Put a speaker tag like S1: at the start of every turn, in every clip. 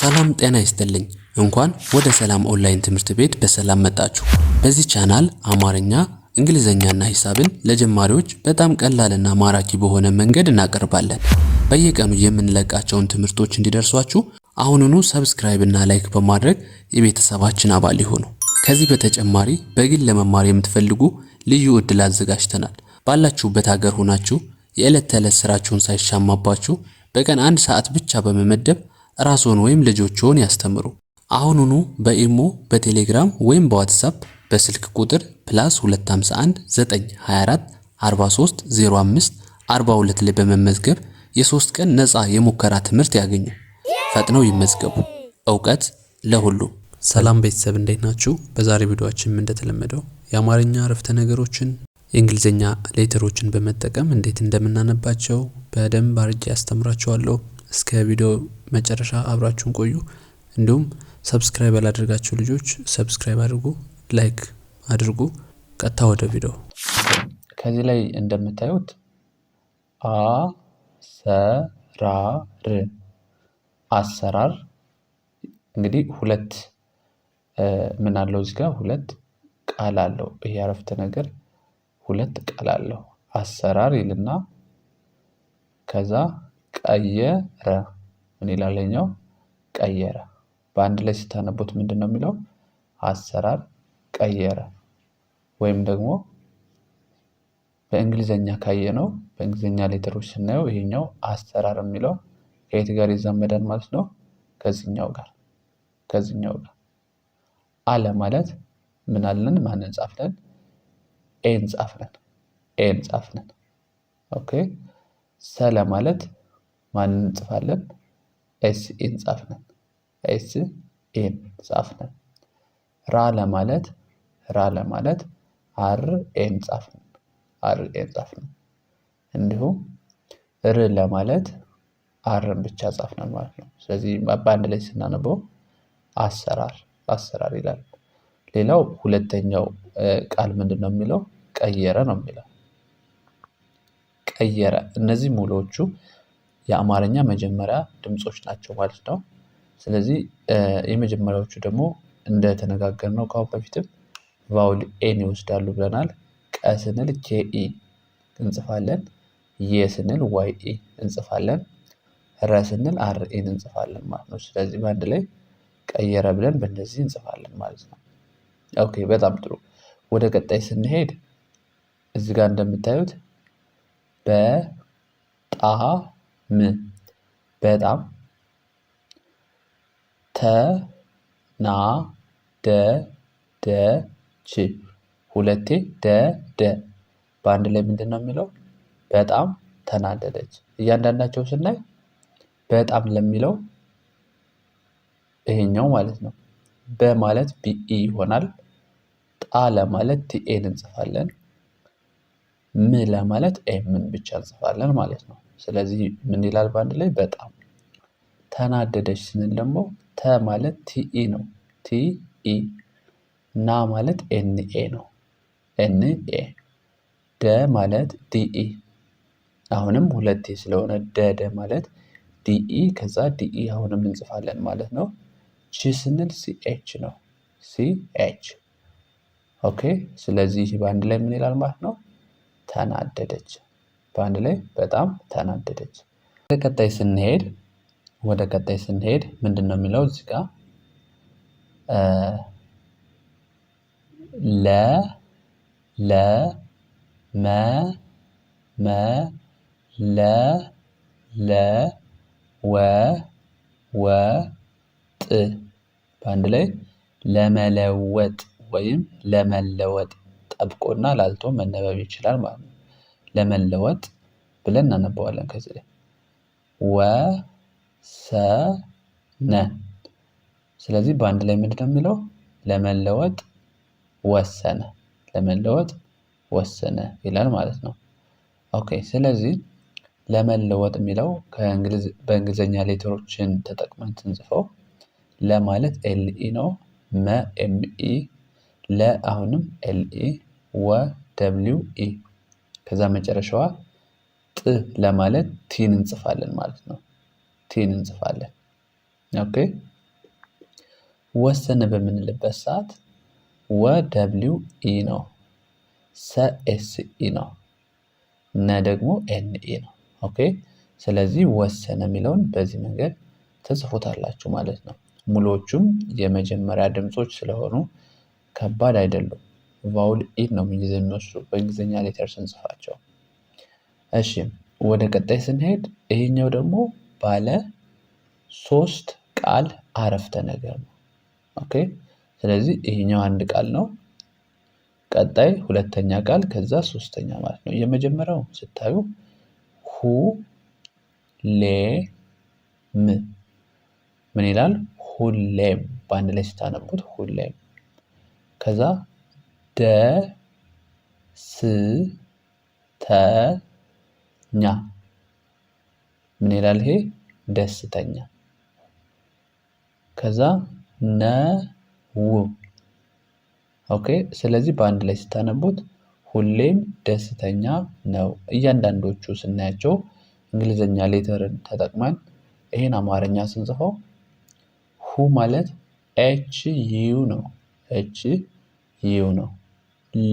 S1: ሰላም ጤና ይስጥልኝ እንኳን ወደ ሰላም ኦንላይን ትምህርት ቤት በሰላም መጣችሁ። በዚህ ቻናል አማርኛ እንግሊዘኛና ሂሳብን ለጀማሪዎች በጣም ቀላልና ማራኪ በሆነ መንገድ እናቀርባለን። በየቀኑ የምንለቃቸውን ትምህርቶች እንዲደርሷችሁ አሁኑኑ ሰብስክራይብ እና ላይክ በማድረግ የቤተሰባችን አባል ይሁኑ። ከዚህ በተጨማሪ በግል ለመማር የምትፈልጉ ልዩ ዕድል አዘጋጅተናል። ባላችሁበት ሀገር ሆናችሁ የዕለት ተዕለት ስራችሁን ሳይሻማባችሁ በቀን 1 ሰዓት ብቻ በመመደብ ራስዎን ወይም ልጆችዎን ያስተምሩ። አሁኑኑ በኢሞ በቴሌግራም ወይም በዋትስአፕ በስልክ ቁጥር +251 924 43 05 42 ላይ በመመዝገብ የ3 ቀን ነፃ የሙከራ ትምህርት ያገኙ። ፈጥነው ይመዝገቡ። ዕውቀት ለሁሉም። ሰላም ቤተሰብ እንዴት ናችሁ? በዛሬ ቪዲዮአችን እንደተለመደው የአማርኛ አረፍተ ነገሮችን የእንግሊዘኛ ሌተሮችን በመጠቀም እንዴት እንደምናነባቸው በደንብ አድርጌ ያስተምራችኋለሁ። እስከ ቪዲዮ መጨረሻ አብራችሁን ቆዩ። እንዲሁም ሰብስክራይብ ያላደረጋችሁ ልጆች ሰብስክራይብ አድርጉ፣ ላይክ አድርጉ። ቀጥታ ወደ ቪዲዮ። ከዚህ ላይ እንደምታዩት አሰራር እንግዲህ ሁለት ምን አለው እዚህ ጋር ሁለት ቃል አለው። ይሄ አረፍተ ነገር ሁለት ቃል አለው። አሰራር ይልና ከዛ ቀየረ ምን ይላለኛው ቀየረ። በአንድ ላይ ስታነቡት ምንድነው የሚለው? አሰራር ቀየረ። ወይም ደግሞ በእንግሊዘኛ ካየነው በእንግሊዘኛ ሌተሮች ስናየው ይሄኛው አሰራር የሚለው ከየት ጋር ይዛመዳል ማለት ነው? ከዚህኛው ጋር አለ ማለት ምን አለን? ማንን ጻፍነን? ኤን ጻፍነን። ኦኬ። ሰለ ማለት ማንን እንጽፋለን? ኤስ ኤን ጻፍነን። ራ ለማለት አር ኤን ጻፍነን። እንዲሁም ር ለማለት አርን ብቻ ጻፍነን ማለት ነው። ስለዚህ በአንድ ላይ ስናነበው አሰራር ይላል። ሌላው ሁለተኛው ቃል ምንድነው የሚለው? ቀየረ ነው የሚለው። ቀየረ። እነዚህ ሙሉዎቹ የአማርኛ መጀመሪያ ድምጾች ናቸው ማለት ነው። ስለዚህ የመጀመሪያዎቹ ደግሞ እንደተነጋገርነው ከአሁን በፊትም ቫውል ኤን ይወስዳሉ ብለናል። ቀ ስንል ኬኢ እንጽፋለን። የ ስንል ዋይ ኢ እንጽፋለን። ረ ስንል አር ኤን እንጽፋለን ማለት ነው። ስለዚህ በአንድ ላይ ቀየረ ብለን በእነዚህ እንጽፋለን ማለት ነው። ኦኬ፣ በጣም ጥሩ። ወደ ቀጣይ ስንሄድ እዚህ ጋር እንደምታዩት በጣም ተናደደች። ሁለቴ ደ በአንድ ላይ ምንድነው የሚለው? በጣም ተናደደች። እያንዳንዳቸው ስናይ በጣም ለሚለው ይሄኛው ማለት ነው በማለት ቢኢ ይሆናል። ጣ ለማለት ቲኤን እንጽፋለን። ም ለማለት ኤምን ብቻ እንጽፋለን ማለት ነው። ስለዚህ ምን ይላል በአንድ ላይ? በጣም ተናደደች ስንል ደግሞ ተ ማለት ቲኢ ነው። ቲኢ። ና ማለት ኤንኤ ነው። ኤንኤ። ደ ማለት ዲኢ። አሁንም ሁለቴ ስለሆነ ደ ማለት ዲኢ ከዛ ዲኢ አሁንም እንጽፋለን ማለት ነው። ቺ ስንል ሲኤች ነው። ሲኤች። ኦኬ። ስለዚህ በአንድ ላይ ምን ይላል ማለት ነው? ተናደደች። በአንድ ላይ በጣም ተናደደች። ወደ ቀጣይ ስንሄድ ምንድነው የሚለው እዚህ ጋር? ጥ በአንድ ላይ ለመለወጥ ወይም ለመለወጥ ጠብቆና ላልቶ መነበብ ይችላል ማለት ነው። ለመለወጥ ብለን እናነባዋለን ከዚህ ላይ ወሰነ። ስለዚህ በአንድ ላይ ምንድነው የሚለው? ለመለወጥ ወሰነ ይላል ማለት ነው። ኦኬ። ስለዚህ ለመለወጥ የሚለው በእንግሊዘኛ ሌተሮችን ተጠቅመን ስንጽፈው ለማለት ኤልኢ ነው። መ ኤምኢ፣ ለ አሁንም ኤልኢ፣ ወ ደብሊው ኢ፣ ከዛ መጨረሻዋ ጥ ለማለት ቲን እንጽፋለን ማለት ነው። ኦኬ። ወሰነ በምንልበት ሰዓት ወ ደብሊው ኢ ነው። ሰ ኤስ ኢ ነው። ነ ደግሞ ኤን ኢ ነው። ኦኬ ስለዚህ ወሰነ የሚለውን በዚህ መንገድ ትጽፉታላችሁ ማለት ነው። ሙሉዎቹም የመጀመሪያ ድምጾች ስለሆኑ ከባድ አይደሉም። ቫውል ኢን ነው የሚወስዱ በእንግሊዝኛ ሌተር ስንጽፋቸው። እሺ ወደ ቀጣይ ስንሄድ ይሄኛው ደግሞ ባለ 3 ቃል አረፍተ ነገር ነው። ኦኬ ስለዚህ ይሄኛው አንድ ቃል ነው። ቀጣይ ሁለተኛ ቃል ከዛ ሶስተኛ ማለት ነው። የመጀመሪያው ስታዩ ሁ ሌ ም ምን ይላል? ሁሌም በአንድ ላይ ስታነቡት ሁሌም። ከዛ ደ ስ ተ ኛ ምን ይላል? ይሄ ደስተኛ። ከዛ ነው። ኦኬ ስለዚህ በአንድ ላይ ስታነቡት ሁሌም ደስተኛ ነው። እያንዳንዶቹ ስናያቸው እንግሊዘኛ ሌተርን ተጠቅመን ይሄን አማርኛ ስንጽፈው ሁ ማለት ኤች ዩ ነው። ኤች ዩ ነው።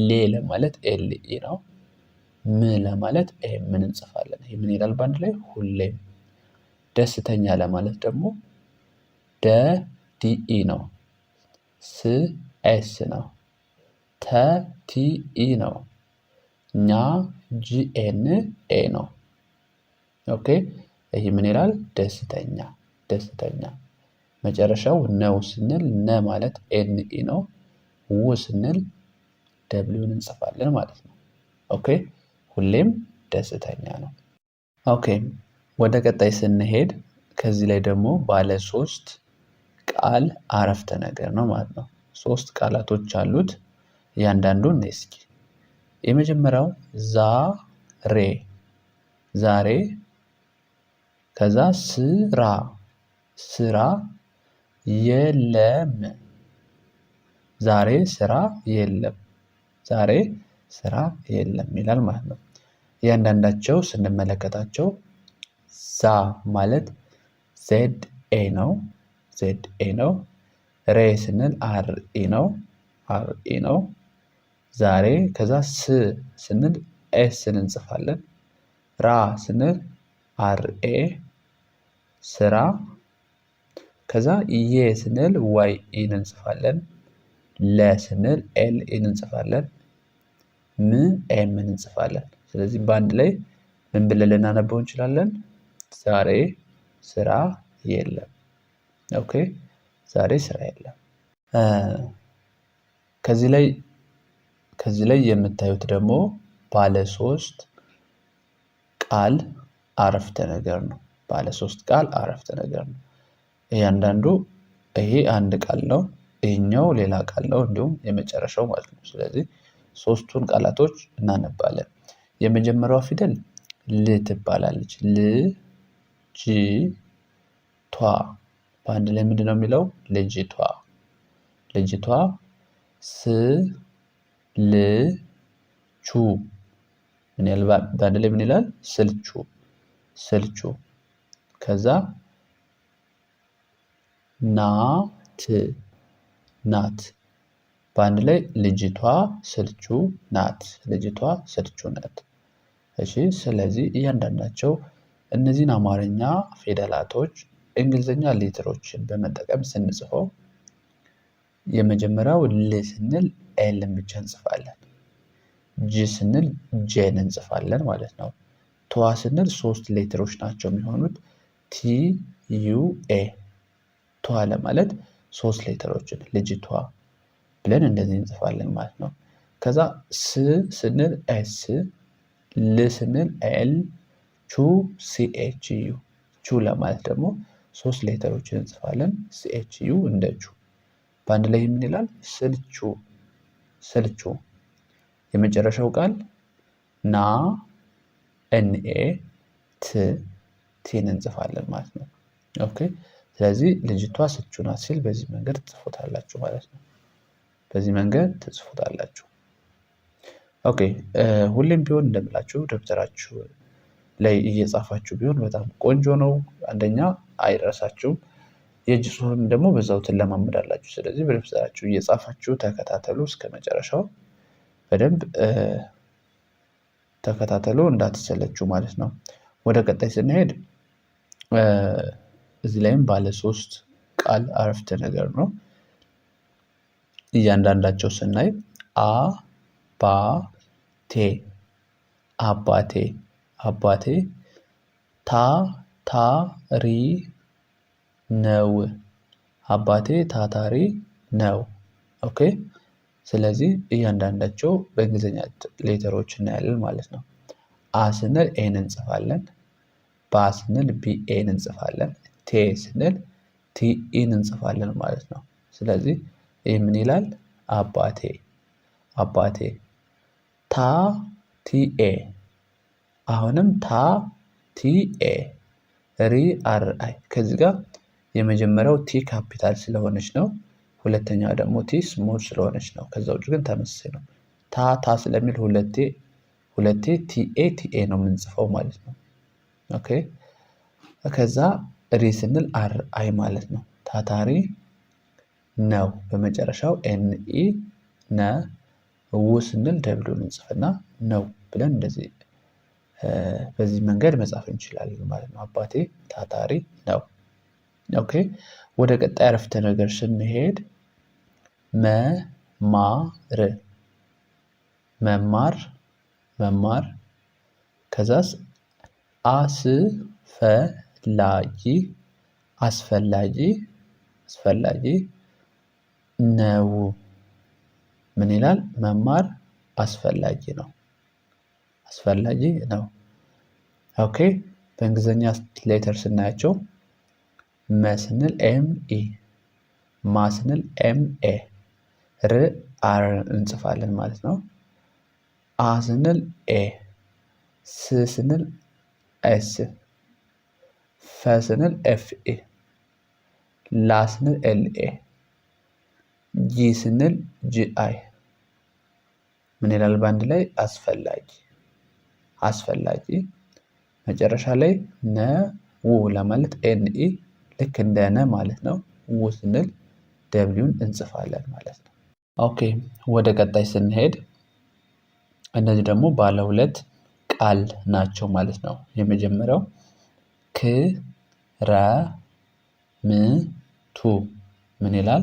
S1: ሌ ለማለት ኤል ኢ ነው። ም ለማለት ምን እንጽፋለን? ይሄ ምን ይላል? በአንድ ላይ ሁሌም። ደስተኛ ለማለት ደግሞ ደ ዲ ኢ ነው። ስ ኤስ ነው። ተ ቲ ኢ ነው። ኛ ጂ ኤን ኤ ነው። ኦኬ ይሄ ምን ይላል? ደስተኛ ደስተኛ። መጨረሻው ነው ስንል ነ ማለት ኤን ኢ ነው። ው ስንል ደብሊውን እንጽፋለን ማለት ነው። ኦኬ ሁሌም ደስተኛ ነው። ኦኬ ወደ ቀጣይ ስንሄድ ከዚህ ላይ ደግሞ ባለ 3 ቃል አረፍተ ነገር ነው ማለት ነው። 3 ቃላቶች አሉት። እያንዳንዱን እስኪ የመጀመሪያው ዛሬ ዛሬ። ከዛ ስራ ስራ የለም ዛሬ ስራ የለም ዛሬ ስራ የለም ይላል ማለት ነው። እያንዳንዳቸው ስንመለከታቸው ዛ ማለት ዜድ ኤ ነው። ዜድ ኤ ነው። ሬ ስንል አር ኢ ነው። አር ኢ ነው። ዛሬ ከዛ ስ ስንል ኤስን እንጽፋለን። ራ ስንል አር ኤ ስራ። ከዛ የ ስንል ዋይ ኢን እንጽፋለን። ለ ስንል ኤል ኢን እንጽፋለን። ም ኤምን እንጽፋለን። ስለዚህ በአንድ ላይ ምን ብለን ልናነበው እንችላለን? ዛሬ ስራ የለም። ኦኬ ዛሬ ስራ የለም። ከዚህ ላይ የምታዩት ደግሞ ባለ 3 ቃል አረፍተ ነገር ነው። ባለ 3 ቃል አረፍተ ነገር ነው። እያንዳንዱ ይሄ አንድ ቃል ነው። ይሄኛው ሌላ ቃል ነው። እንዲሁም የመጨረሻው ማለት ነው። ስለዚህ 3ቱን ቃላቶች እናነባለን። የመጀመሪያዋ ፊደል ል ትባላለች። ል ጂ ቷ በአንድ ላይ ምንድነው የሚለው? ልጅቷ ልጅቷ። ስ ል ቹ ምን ይላል? በአንድ ላይ ምን ይላል? ስልቹ ስልቹ። ከዛ ናት ናት በአንድ ላይ ልጅቷ ስልቹ ናት ልጅቷ ስልቹ ናት። እሺ ስለዚህ እያንዳንዳቸው እነዚህን አማርኛ ፊደላቶች እንግሊዘኛ ሌተሮችን በመጠቀም ስንጽፈው የመጀመሪያው ል ስንል ኤልን ብቻ እንጽፋለን። ጂ ስንል ጄን እንጽፋለን ማለት ነው። ቷ ስንል 3 ሌተሮች ናቸው የሚሆኑት ቲ ዩ ኤ። ቷ ለማለት 3 ሌተሮችን ልጅቷ ብለን እንደዚህ እንጽፋለን ማለት ነው። ከዛ ስ ስንል ኤስ፣ ል ስንል ኤል፣ ቹ ሲኤች ዩ። ቹ ለማለት ደግሞ 3 ሌተሮችን እንጽፋለን። ሲኤች ዩ እንደ ቹ። በአንድ ላይ ምን ይላል? ስልቹ ስልቹ። የመጨረሻው ቃል ና ኤንኤ ት ቲን እንጽፋለን ማለት ነው። ኦኬ ስለዚህ ልጅቷ ስልቹ ናት ሲል በዚህ መንገድ ትጽፉታላችሁ ማለት ነው። በዚህ መንገድ ትጽፉታላችሁ። ኦኬ ሁሌም ቢሆን እንደምላችሁ ደብተራችሁ ላይ እየጻፋችሁ ቢሆን በጣም ቆንጆ ነው። አንደኛ አይረሳችሁም።
S2: የእጅ ጽሁፍም ደግሞ በዛው ትለማመዳላችሁ። ስለዚህ በደንብ ስራችሁ እየጻፋችሁ ተከታተሉ እስከመጨረሻው በደንብ ተከታተሉ እንዳትሰለቹ ማለት ነው። ወደ ቀጣይ ስንሄድ እዚህ ላይም ባለ 3 ቃል አረፍተ ነገር ነው። እያንዳንዳቸው ስናይ አባቴ አባቴ አባቴ ታታሪ ነው አባቴ ታታሪ ነው። ኦኬ ስለዚህ እያንዳንዳቸው በእንግሊዘኛ ሌተሮች እናያለን ማለት ነው። አ ስንል ኤን እንጽፋለን። ባ ስንል ቢኤን እንጽፋለን። ቴ ስንል ቲኢን እንጽፋለን ማለት ነው። ስለዚህ ይህ ምን ይላል? አባቴ አባቴ። ታ ቲኤ አሁንም ታ ቲኤ ሪ አር አይ ከዚህ ጋር የመጀመሪያው ቲ ካፒታል ስለሆነች ነው። ሁለተኛው ደግሞ ቲ ስሞል ስለሆነች ነው። ከዛ ውጭ ግን ተመሳሳይ ነው። ታ ስለሚል ሁለቴ ቲኤ ነው የምንጽፈው ማለት ነው። ኦኬ ከዛ ሪ ስንል አር አይ ማለት ነው። ታታሪ ነው። በመጨረሻው ኤንኢ ነ ው ስንል ደብሉን እንጽፍና ነው ብለን እንደዚህ በዚህ መንገድ መጻፍ እንችላለን ማለት ነው። አባቴ ታታሪ ነው። ኦኬ ወደ ቀጣይ አረፍተ ነገር ስንሄድ መማር ከዛስ አስፈላጊ ነው። ምን ይላል? መማር አስፈላጊ ነው። ኦኬ በእንግሊዘኛ ሌተር ስናያቸው መ ስንል ኤምኢ፣ ማ ስንል ኤምኤ፣ ር አር እንጽፋለን ማለት ነው። አ ስንል ኤ፣ ስ ስንል ኤስ፣ ፈ ስንል ኤፍኤ፣ ላ ስንል ኤልኤ፣ ጂ ስንል ጂአይ። ምን ይላል በአንድ ላይ? አስፈላጊ። መጨረሻ ላይ ነው ለማለት ኤንኢ ልክ እንደ ነ ማለት ነው። ው ስንል ደብሊውን እንጽፋለን ማለት ነው። ኦኬ ወደ ቀጣይ ስንሄድ እነዚህ ደግሞ ባለ 2 ቃል ናቸው ማለት ነው። የመጀመሪያው ክረምቱ ምን ይላል?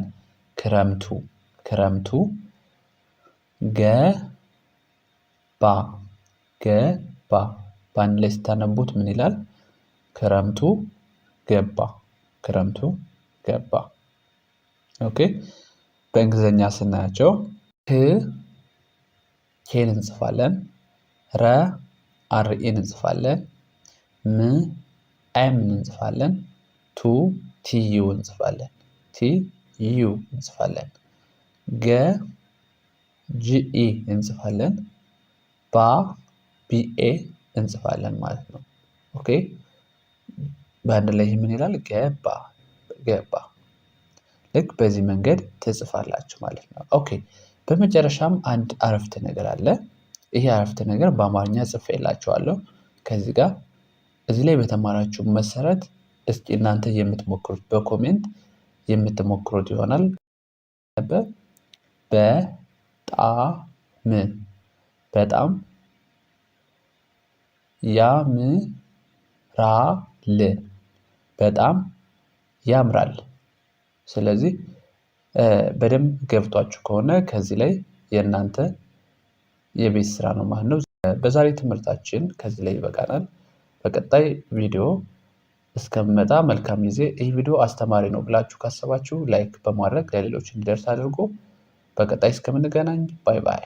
S2: ክረምቱ ገባ በአንድ ላይ ስታነቡት ምን ይላል? ክረምቱ ገባ። ኦኬ በእንግሊዘኛ ስናያቸው ኬን እንጽፋለን፣ ረ አርኢን እንጽፋለን፣ ም ኤምን እንጽፋለን፣ ቱ ቲዩ እንጽፋለን፣ ገ ጂኢ እንጽፋለን፣ ባ ቢኤ እንጽፋለን ማለት ነው። ኦኬ በአንድ ላይ ምን ይላል? ገባ። ልክ በዚህ መንገድ ትጽፋላችሁ ማለት ነው። ኦኬ በመጨረሻም አንድ አረፍተ ነገር አለ። ይሄ አረፍተ ነገር በአማርኛ ጽፌላችኋለሁ። ከዚህ ጋር እዚህ ላይ በተማራችሁ መሰረት እስኪ እናንተ የምትሞክሩት በኮሜንት የምትሞክሩት ይሆናል። በጣም ያምራል። ስለዚህ በደንብ ገብቷችሁ ከሆነ ከዚህ ላይ የእናንተ የቤት ስራ ነው ማለት ነው። በዛሬ ትምህርታችን ከዚህ ላይ ይበቃናል። በቀጣይ ቪዲዮ እስከምመጣ መልካም ጊዜ። ይህ ቪዲዮ አስተማሪ ነው ብላችሁ ካሰባችሁ ላይክ በማድረግ ለሌሎች እንዲደርስ አድርጎ። በቀጣይ እስከምንገናኝ ባይ ባይ።